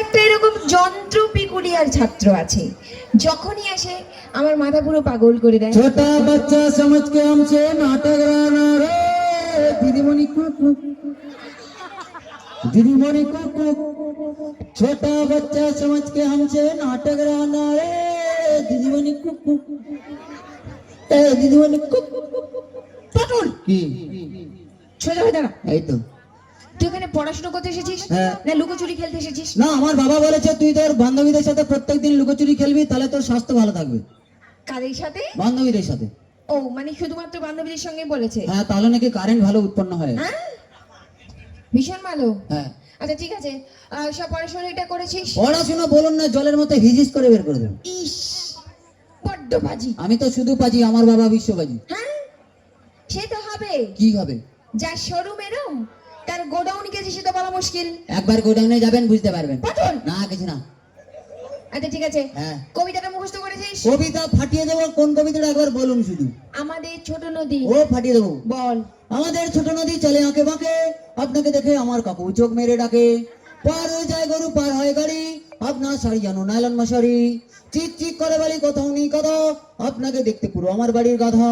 একটা এরকম যন্ত্র পিকুলিয়ার ছাত্র আছে, যখনই আসে আমার মাথা পুরো পাগল করে দেয়। छोटा बच्चा समझ के हमसे नाटक राना रे दीदीमणि कुकु दीदीमणि कुकु छोटा बच्चा समझ के हमसे नाटक राना रे दीदीमणि कुकु ए दीदीमणि कुकु পটল, की সোজা হয়ে দাঁড়া। এই তো তুই এখানে পড়াশোনা করতে এসেছিস হ্যাঁ। না লুকোচুরি খেলতে এসেছিস? না আমার বাবা বলেছে তুই তোর বান্ধবীদের সাথে প্রত্যেকদিন লুকোচুরি খেলবি, তাহলে তোর স্বাস্থ্য ভালো থাকবে। কাদের সাথে? বান্ধবীদের সাথে। ও মানে শুধুমাত্র বান্ধবীদের সঙ্গে বলেছে? হ্যাঁ, তাহলে নাকি কারেন্ট ভালো উৎপন্ন হয়। হ্যাঁ, ভীষণ ভালো। হ্যাঁ, আচ্ছা ঠিক আছে, সব পড়াশোনাটা করেছিস? পড়াশোনা বলুন না, জলের মতো হিজিস করে বের করে দেবো। ইস, বড্ড বাজি। আমি তো শুধু পাজি, আমার বাবা বিশ্ববাজি। হ্যাঁ, সে তো হবে। কি হবে? যার শোরুম এরম, তার গোডাউন গেছে সেটা বলা মুশকিল। একবার গোডাউনে যাবেন বুঝতে পারবেন। পটল, না কিছু না। আচ্ছা ঠিক আছে, হ্যাঁ, কবিতাটা মুখস্থ করেছিস? কবিতা ফাটিয়ে দেবো। কোন কবিতাটা একবার বলুন শুধু। আমাদের ছোট নদী। ও ফাটিয়ে দেবো। বল। আমাদের ছোট নদী চলে আঁকে বাঁকে, আপনাকে দেখে আমার কাকু চোখ মেরে ডাকে। পার হয়ে যায় গরু, পার হয় গাড়ি, আপনার শাড়ি জানো নাইলন মশারি। চিক চিক করে বলি কোথাও নেই কথা, আপনাকে দেখতে পুরো আমার বাড়ির গাধা।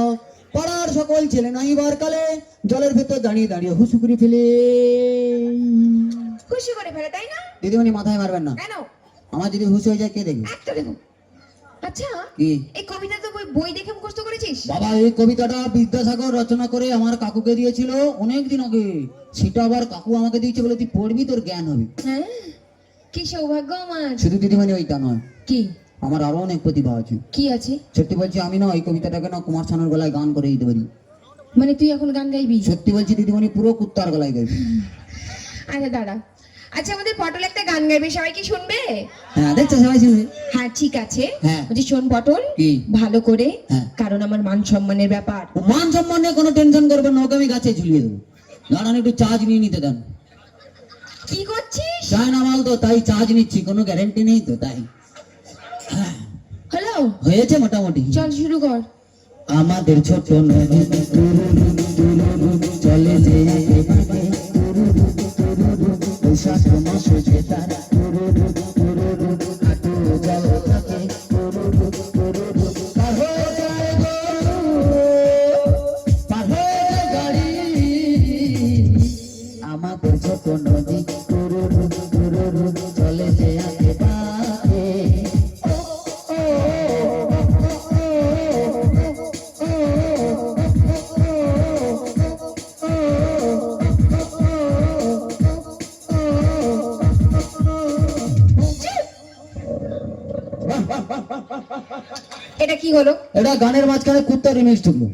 পাড়ার সকল ছেলে নাইবার কালে, জলের ভেতর দাঁড়িয়ে দাঁড়িয়ে হুসুকুরি ফেলে। খুশি করে ফেলে, তাই না? দিদিমণি মাথায় মারবেন না, কেন? আমার যদি হুশ হয়ে যায় কে দেখবে? একটা দেবো। আচ্ছা, কি? এই কবিতা তো বই দেখে মুখস্থ করেছিস? বাবা এই কবিতাটা বিদ্যাসাগর রচনা করে আমার কাকুকে দিয়েছিল অনেক দিন আগে। সেটা আবার কাকু আমাকে দিয়েছে বলে তুই পড়বি, তোর জ্ঞান হবে। হ্যাঁ, কি সৌভাগ্য আমার। শুধু দিদিমণি ওইটা নয়, কি? আমার আরো অনেক প্রতিভা আছে। কি আছে? সত্যি বলছি, আমি না এই কবিতাটাকে না কুমার শানুর গলায় গান করে দিতে পারি। মানে তুই এখন গান গাইবি? সত্যি বলছি দিদিমণি, পুরো কুত্তার গলায় গাইবি। আচ্ছা দাঁড়া। আচ্ছা, আমাদের পটল একটা গান গাইবে, সবাই কি শুনবে? হ্যাঁ, দেখছো সবাই শুনবে। হ্যাঁ ঠিক আছে। হ্যাঁ। বলছি শোন পটল, কি? ভালো করে, হ্যাঁ। কারণ আমার মান সম্মানের ব্যাপার। ও মান সম্মান নিয়ে কোনো টেনশন করবেন না, ওকে আমি গাছে ঝুলিয়ে দেবো। দাঁড়ান একটু চার্জ নিয়ে নিতে দেন। কি করছিস? চায় না মাল তো তাই চার্জ নিচ্ছি, কোনো গ্যারেন্টি নেই তো তাই। হ্যালো, হয়েছে মোটামুটি। চল শুরু কর। আমাদের ছোট নদী চলে যে বৈশাখ মাসে যে তার হাঁটু জল থাকে, পার হয়ে যায় গরু, পার হয়ে যায় গাড়ি। আমাদের ছোট নদী চলে যে আগে বাঁকে। এটা কি হলো? এটা গানের মাঝখানে কুত্তা রিমিক্স ঢুকলো।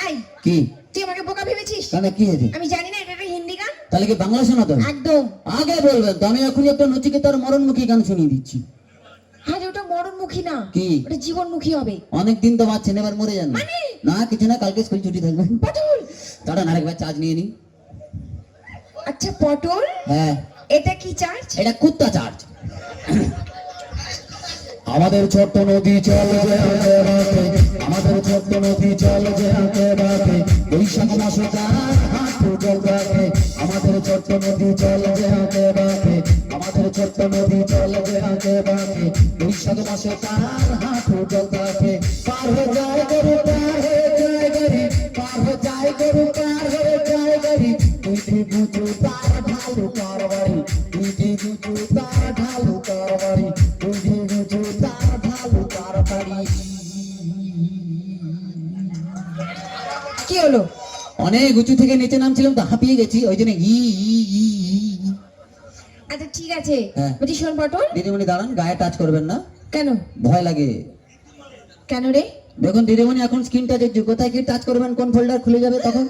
এই, কি? তুই আমাকে বোকা ভেবেছিস? কেন কি হয়েছে? আমি জানি না এটা একটা হিন্দি গান। তাহলে কি বাংলা শোনাতে হবে? একদম। আগে বলবেন তো, আমি এখনই একটা নচিকেতার মরণমুখী গান শুনিয়ে দিচ্ছি। আরে ওটা মরণমুখী না, কি? ওটা জীবনমুখী হবে। অনেক দিন তো বাঁচছেন, এবার মরে যান না। মানে? না কিছু না, কালকে স্কুল ছুটি থাকবে। পটল। দাঁড়ান আরেকবার চার্জ নিয়ে নি। আচ্ছা পটল, হ্যাঁ, এটা কি চার্জ? এটা কুত্তা চার্জ। আমাদের ছোট্ট নদী চলে যে আঁকে বাঁকে, আমাদের ছোট্ট নদী চলে যে আঁকে বাঁকে, বৈশাখ মাসে তার হাঁটু জল রাখে। আমাদের ছোট্ট নদী চলে যে আঁকে বাঁকে, আমাদের ছোট্ট নদী চলে যে আঁকে বাঁকে, বৈশাখ মাসে তার হাঁটু জল রাখে। পার হয়ে যায় গরু, পার হয়ে যায় গাড়ি, পার হয়ে যায় গরু, পার হয়ে যায় গাড়ি। তুই ঠিক বুঝু তার ঢালু তার বাড়ি, তুই ঠিক বুঝু তার ঢালু তার বাড়ি, তুই ঠিক বুঝু তার ঢালু তার বাড়ি। কি হলো? অনেক উঁচু থেকে নিচে নামছিলাম তো হাঁপিয়ে গেছি, ওই জন্য ই ই ই ই। আচ্ছা ঠিক আছে। হ্যাঁ। বলছি শোন পটল। দিদিমণি দাঁড়ান, গায়ে টাচ করবেন না, কেন? ভয় লাগে। কেন রে? দেখুন দিদিমণি এখন স্ক্রিন টাচের যুগ, কোথায় কি টাচ করবেন, কোন ফোল্ডার খুলে যাবে তখন।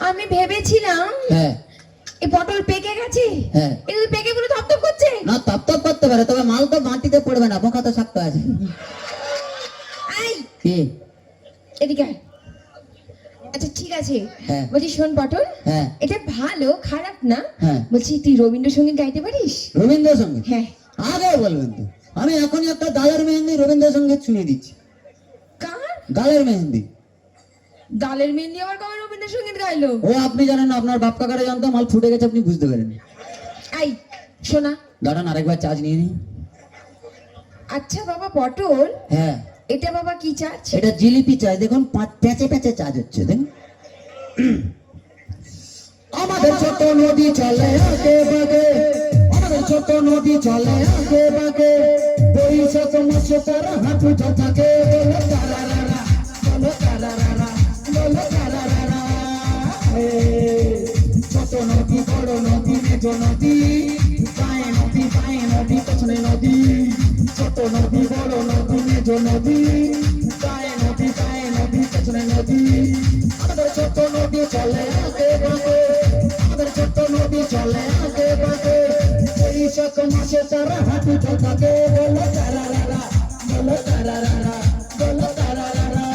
আমি ভেবেছিলাম হ্যাঁ এই পটল পেকে গেছে। হ্যাঁ। এটা তো পেকে পুরো থপথপ করছে। না, তপ তপ করতে পারে, তবে মাল তো মাটিতে পড়বে না, পোকা তো শক্ত আছে। এই, কি? এদিকে আয়। আচ্ছা ঠিক আছে। হ্যাঁ। বলছি শোন পটল, হ্যাঁ এটা ভালো, খারাপ না। হ্যাঁ। বলছি তুই রবীন্দ্রসঙ্গীত গাইতে পারিস? রবীন্দ্রসঙ্গীত? হ্যাঁ। আগে বলবেন তো, আমি এখনই একটা গালের মেহেন্দি রবীন্দ্রসঙ্গীত শুনিয়ে দিচ্ছি। কার? গালের মেহেন্দি। ডালের মেহেন্দি আবার কবে রবীন্দ্রসঙ্গীত গাইলো? ও আপনি জানেন না, আপনার বাপ কাকারে জানতো, মাল ফুটে গেছে আপনি বুঝতে পারেন। আই শোনা, দাঁড়ান আরেকবার চার্জ নিয়ে নিন। আচ্ছা বাবা পটল, হ্যাঁ এটা বাবা কি চার্জ? এটা জিলিপি চার্জ, দেখুন প্যাঁচে প্যাঁচে চার্জ হচ্ছে দেখুন। আমাদের ছোট নদী চলে আগে বাগে, আমাদের ছোট নদী চলে আগে বাগে, বৈশাখ মাসে তারা হাঁটু থাকে, বলো তারারারা, বলো তারারারা, বলো তারারারা। ছোট নদী বড় নদী মেজ নদী, পায়ে নদী পেছনে নদী, ছোট নদী বড় নদী মেজ নদী, পায়ে নদী পেছনে নদী। আমাদের ছোট নদী চলে আগে বাগে, আমাদের ছোট নদী চলে আগে বাগে, বৈশাখ মাসে তারা হাঁটু থাকে, বলো তারারারা, বলো তারারারা, বলো তারারারা।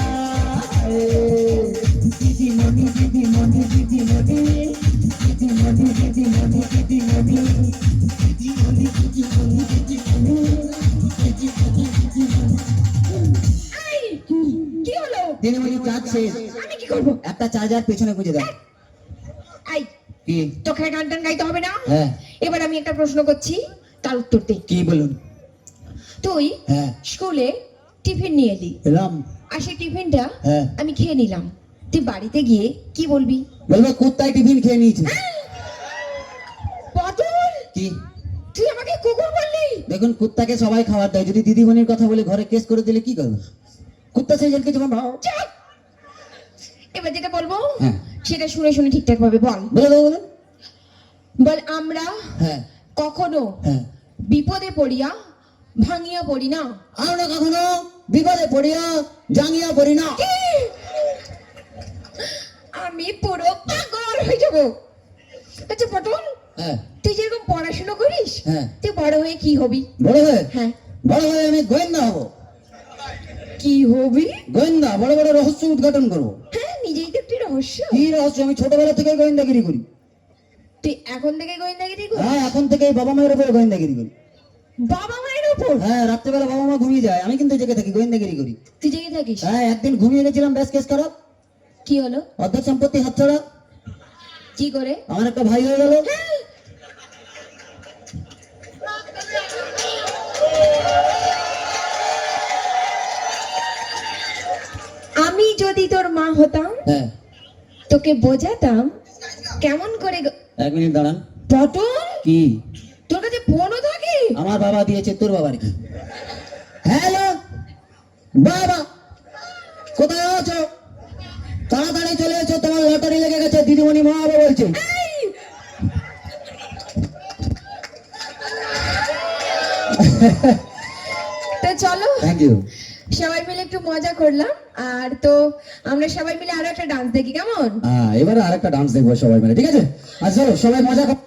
দিদিমণি দিদিমণি দিদিমণি দিদিমণি দিদিমণি দিদিমণি দিদিমণি দিদিমণি দিদিমণি দিদিমণি দিদিমণি। আই, কি হলো? দিদিমণি চার্জ শেষ, আমি কি করবো? একটা চার্জার পেছনে গুঁজে দাও। আই, কি? তোকে গান টান গাইতে হবে না। হ্যাঁ এবার আমি একটা প্রশ্ন করছি, তার উত্তর দে। কি বলুন? তুই হ্যাঁ স্কুলে টিফিন নিয়ে এলি, এলাম। আর সেই টিফিনটা হ্যাঁ আমি খেয়ে নিলাম, তুই বাড়িতে গিয়ে কি বলবি? বলবো কুত্তায় টিফিন খেয়ে নিয়েছে। পটল, কি? তুই আমাকে কুকুর বললি? দেখুন কুত্তাকে সবাই খাবার দেয়, যদি দিদিমণির কথা বলে ঘরে কেস করে দিলে কি করবে? কুত্তা সেই জেলকে যেমন ভাও। চুপ! এবার যেটা বলবো হ্যাঁ সেটা শুনে শুনে ঠিকঠাক ভাবে বল। বলে দেবো বলুন। বল, আমরা হ্যাঁ কখনো হ্যাঁ বিপদে পড়িয়া ভাঙিয়া পড়ি না। আমরা কখনো বিপদে পড়িয়া জাঙ্গিয়া পড়ি না। আমি পুরো পাগল হয়ে যাব। আচ্ছা পটল, হ্যাঁ তুই যেরকম পড়াশোনা করিস, হ্যাঁ তুই বড় হয়ে কি হবি? বড় হয়ে, হ্যাঁ, বড় হয়ে আমি গোয়েন্দা হবো। কি হবি? গোয়েন্দা, বড় বড় রহস্য উদ্ঘাটন করবো। হ্যাঁ, নিজেই তো একটি রহস্য। কি রহস্য? আমি ছোটবেলা থেকে গোয়েন্দাগিরি করি। তুই এখন থেকে গোয়েন্দাগিরি করিস? হ্যাঁ এখন থেকে বাবা মায়ের উপরে গোয়েন্দাগিরি করি। বাবা মায়ের উপর? হ্যাঁ রাত্রেবেলা বাবা মা ঘুমিয়ে যায়, আমি কিন্তু জেগে থাকি, গোয়েন্দাগিরি করি। তুই জেগে থাকিস? হ্যাঁ একদিন ঘুমিয়ে গেছিলাম, ব্যাস কেস খারাপ, কি হলো? অর্ধেক সম্পত্তি হাতছাড়া, কি করে? আমার একটা ভাই হয়ে গেল। আমি যদি তোর মা হতাম, হ্যাঁ তোকে বোঝাতাম কেমন করে এক মিনিট দাঁড়ান। পটল, কি? তোর কাছে ফোনও থাকে? আমার বাবা দিয়েছে, তোর বাবার কি? হ্যালো বাবা, কোথায় আছো? তাড়াতাড়ি চলে এসো, তোমার লটারি লেগে গেছে, দিদিমণি মা বাবা বলছে। এই! তো চলো থ্যাংক ইউ। সবাই মিলে একটু মজা করলাম, আর তো আমরা সবাই মিলে আরো একটা ডান্স দেখি, কেমন? এবারে আরেকটা ডান্স দেখবো সবাই মিলে, ঠিক আছে? আর চলো সবাই মজা কর।